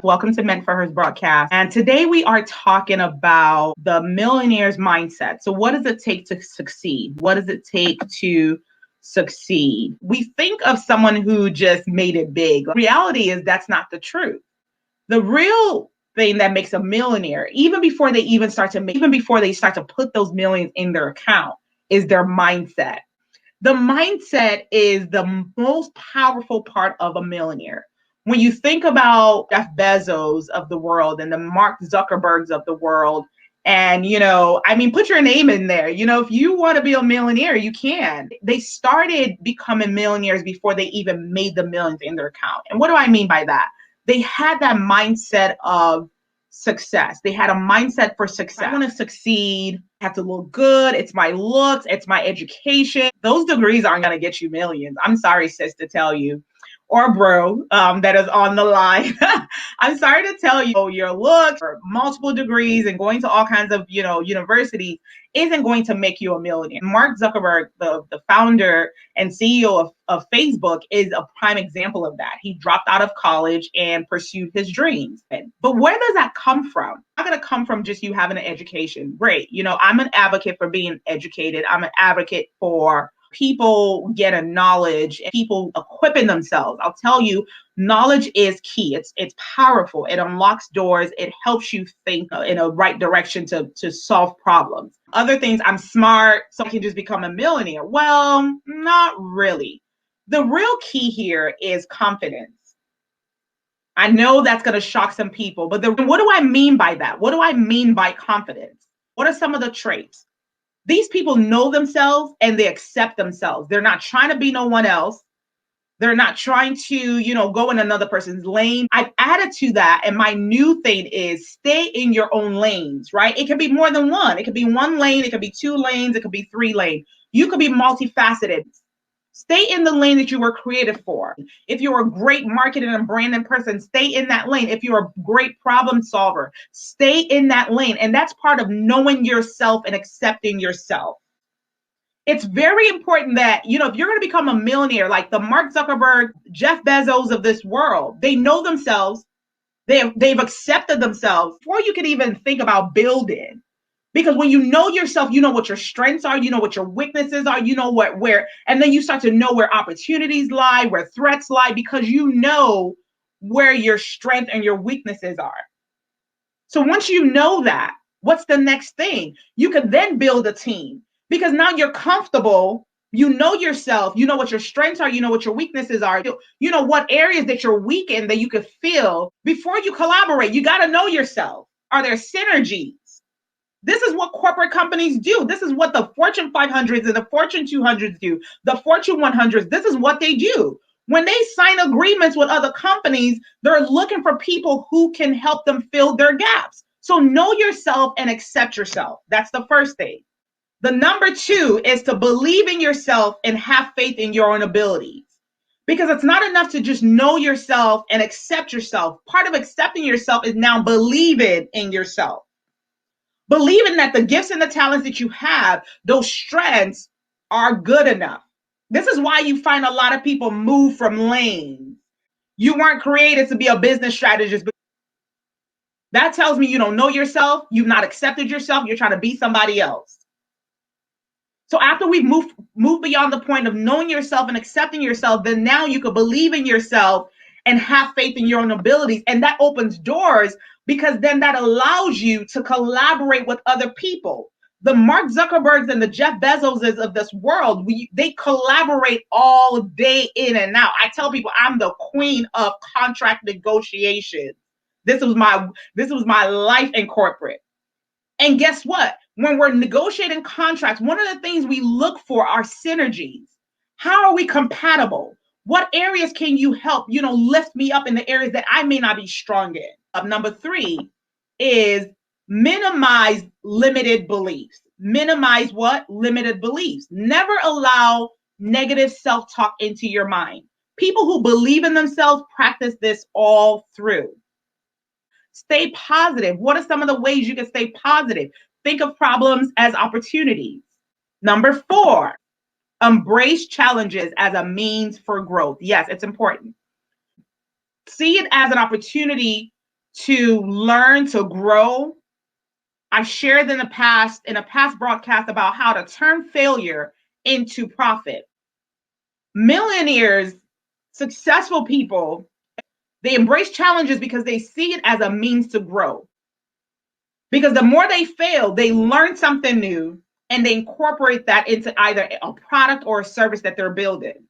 Welcome to Meant for Hers broadcast. And today we are talking about the millionaire's mindset. So, what does it take to succeed? What does it take to succeed? We think of someone who just made it big. Reality is that's not the truth. The real thing that makes a millionaire, even before they start to put those millions in their account, is their mindset. The mindset is the most powerful part of a millionaire. When you think about Jeff Bezos of the world and the Mark Zuckerbergs of the world, and, put your name in there. If you want to be a millionaire, you can. They started becoming millionaires before they even made the millions in their account. And what do I mean by that? They had that mindset of success. They had a mindset for success. I want to succeed, I have to look good. It's my looks, it's my education. Those degrees aren't going to get you millions. I'm sorry, sis, to tell you, or bro, that is on the line. I'm sorry to tell you, your looks or multiple degrees and going to all kinds of, universities isn't going to make you a millionaire. Mark Zuckerberg, the founder and CEO of Facebook, is a prime example of that. He dropped out of college and pursued his dreams. But where does that come from? It's not going to come from just you having an education. Great. I'm an advocate for being educated. I'm an advocate for people getting knowledge and people equipping themselves. I'll tell you, knowledge is key. It's powerful. It unlocks doors. It helps you think in a right direction to solve problems. Other things, I'm smart, so I can just become a millionaire. Well, not really. The real key here is confidence. I know that's going to shock some people, but what do I mean by that? What do I mean by confidence? What are some of the traits? These people know themselves and they accept themselves. They're not trying to be no one else. They're not trying to, go in another person's lane. I've added to that. And my new thing is stay in your own lanes, right? It could be more than one. It could be one lane. It could be 2 lanes. It could be 3 lanes. You could be multifaceted. Stay in the lane that you were created for. If you're a great marketing and branding person, stay in that lane. If you're a great problem solver, stay in that lane. And that's part of knowing yourself and accepting yourself. It's very important that, if you're going to become a millionaire, like the Mark Zuckerberg, Jeff Bezos of this world, they know themselves. They've accepted themselves before you can even think about building. Because when you know yourself, you know what your strengths are, you know what your weaknesses are, you know where, and then you start to know where opportunities lie, where threats lie, because you know where your strength and your weaknesses are. So once you know that, what's the next thing? You could then build a team, because now you're comfortable. You know yourself, you know what your strengths are, you know what your weaknesses are, you know what areas that you're weak in that you could fill. Before you collaborate, you got to know yourself. Are there synergies? This is what corporate companies do. This is what the Fortune 500s and the Fortune 200s do. The Fortune 100s, this is what they do. When they sign agreements with other companies, they're looking for people who can help them fill their gaps. So know yourself and accept yourself. That's the first thing. The number 2 is to believe in yourself and have faith in your own abilities. Because it's not enough to just know yourself and accept yourself. Part of accepting yourself is now believing in yourself. Believing that the gifts and the talents that you have, those strengths, are good enough. This is why you find a lot of people move from lanes. You weren't created to be a business strategist. That tells me you don't know yourself. You've not accepted yourself. You're trying to be somebody else. So after we've moved beyond the point of knowing yourself and accepting yourself, then now you can believe in yourself and have faith in your own abilities. And that opens doors, because then that allows you to collaborate with other people. The Mark Zuckerbergs and the Jeff Bezoses of this world, they collaborate all day in and out. I tell people I'm the queen of contract negotiation. This was my life in corporate. And guess what? When we're negotiating contracts, one of the things we look for are synergies. How are we compatible? What areas can you help, lift me up in the areas that I may not be strong in? Number 3 is minimize limited beliefs. Minimize what? Limited beliefs. Never allow negative self-talk into your mind. People who believe in themselves practice this all through. Stay positive. What are some of the ways you can stay positive? Think of problems as opportunities. Number 4, embrace challenges as a means for growth. Yes, it's important. See it as an opportunity to learn, to grow. I shared in a past broadcast about how to turn failure into profit. Millionaires, successful people, they embrace challenges because they see it as a means to grow. Because the more they fail, they learn something new and they incorporate that into either a product or a service that they're building.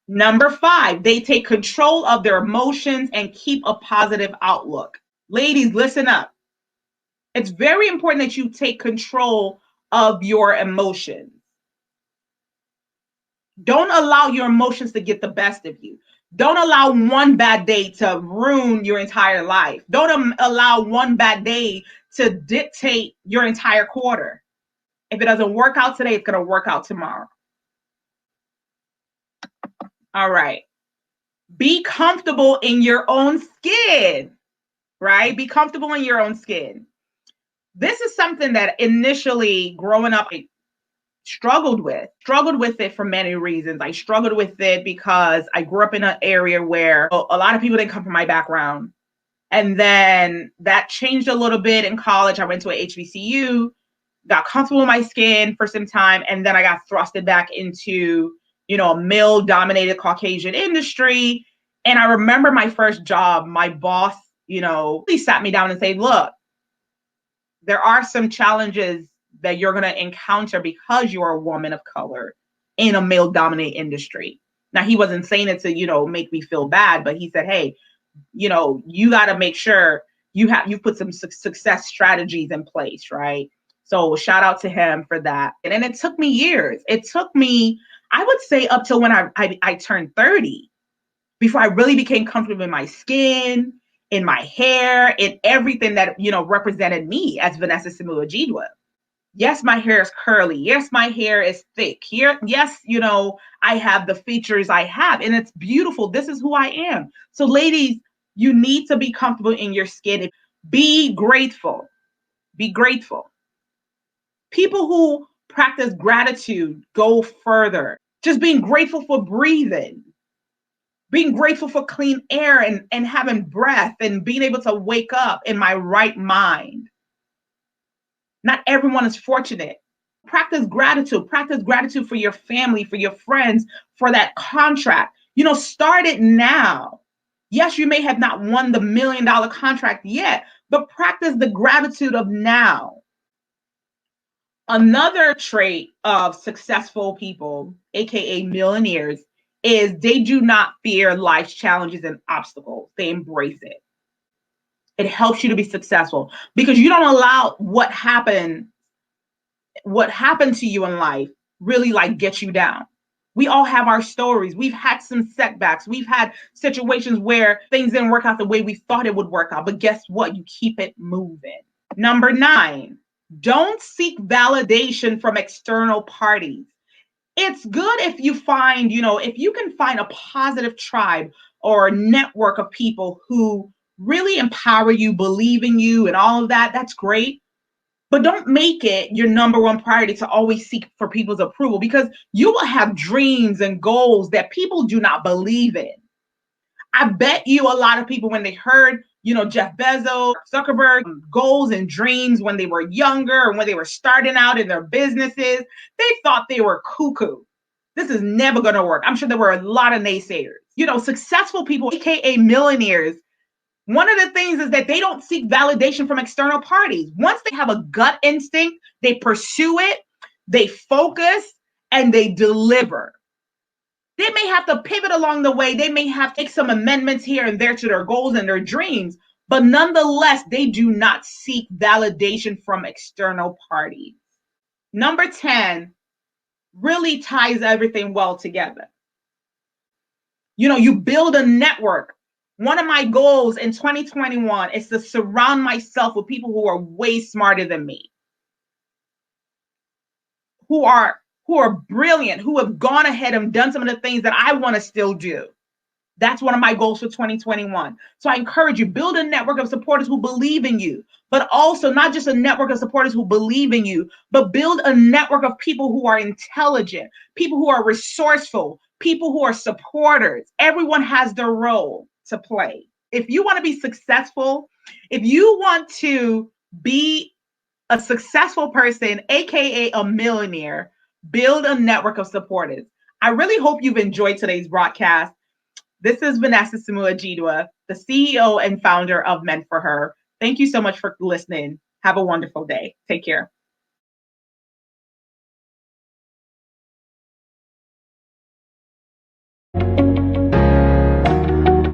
Number 5, they take control of their emotions and keep a positive outlook. Ladies, listen up. It's very important that you take control of your emotions. Don't allow your emotions to get the best of you. Don't allow one bad day to ruin your entire life. Don't allow one bad day to dictate your entire quarter. If it doesn't work out today, it's going to work out tomorrow. All right. Be comfortable in your own skin, right? Be comfortable in your own skin. This is something that initially growing up, I struggled with it for many reasons. I struggled with it because I grew up in an area where a lot of people didn't come from my background. And then that changed a little bit in college. I went to a HBCU, got comfortable in my skin for some time, and then I got thrusted back into, a male-dominated Caucasian industry. And I remember my first job, my boss, he sat me down and said, look, there are some challenges that you're going to encounter because you're a woman of color in a male-dominated industry. Now, he wasn't saying it to, make me feel bad, but he said, hey, you got to make sure you put some success strategies in place, right? So shout out to him for that. And it took me years. It took me, I would say, up till when I turned 30 before I really became comfortable in my skin, in my hair, in everything that, represented me as Vanessa Simula-Jidwa. Yes, my hair is curly. Yes, my hair is thick. Here, yes, I have the features I have, and it's beautiful. This is who I am. So, ladies, you need to be comfortable in your skin. Be grateful. Be grateful. People who practice gratitude go further. Just being grateful for breathing, being grateful for clean air and having breath and being able to wake up in my right mind. Not everyone is fortunate. Practice gratitude. Practice gratitude for your family, for your friends, for that contract. Start it now. Yes, you may have not won the $1 million contract yet, but practice the gratitude of now. Another trait of successful people, aka millionaires, is they do not fear life's challenges and obstacles. They embrace it. It helps you to be successful because you don't allow what happened to you in life really get you down. We all have our stories. We've had some setbacks. We've had situations where things didn't work out the way we thought it would work out. But guess what? You keep it moving. Number 9, don't seek validation from external parties. It's good if you find, if you can find a positive tribe or network of people who really empower you, believe in you, and all of that. That's great. But don't make it your number one priority to always seek for people's approval, because you will have dreams and goals that people do not believe in. I bet you a lot of people, when they heard, Jeff Bezos, Zuckerberg, goals and dreams when they were younger and when they were starting out in their businesses, they thought they were cuckoo. This is never going to work. I'm sure there were a lot of naysayers. Successful people, aka millionaires, one of the things is that they don't seek validation from external parties. Once they have a gut instinct, they pursue it, they focus, and they deliver. They may have to pivot along the way. They may have to make some amendments here and there to their goals and their dreams, but nonetheless, they do not seek validation from external parties. Number 10 really ties everything well together. You build a network. One of my goals in 2021 is to surround myself with people who are way smarter than me, who are brilliant, who have gone ahead and done some of the things that I want to still do. That's one of my goals for 2021. So I encourage you, build a network of supporters who believe in you, but also not just a network of supporters who believe in you, but build a network of people who are intelligent, people who are resourceful, people who are supporters. Everyone has their role to play. if you want to be successful, if you want to be a successful person, aka a millionaire, build a network of supporters. I really hope you've enjoyed today's broadcast. This is Vanessa Samua-Jidwa, the CEO and founder of Meant for Her. Thank you so much for listening. Have a wonderful day. Take care.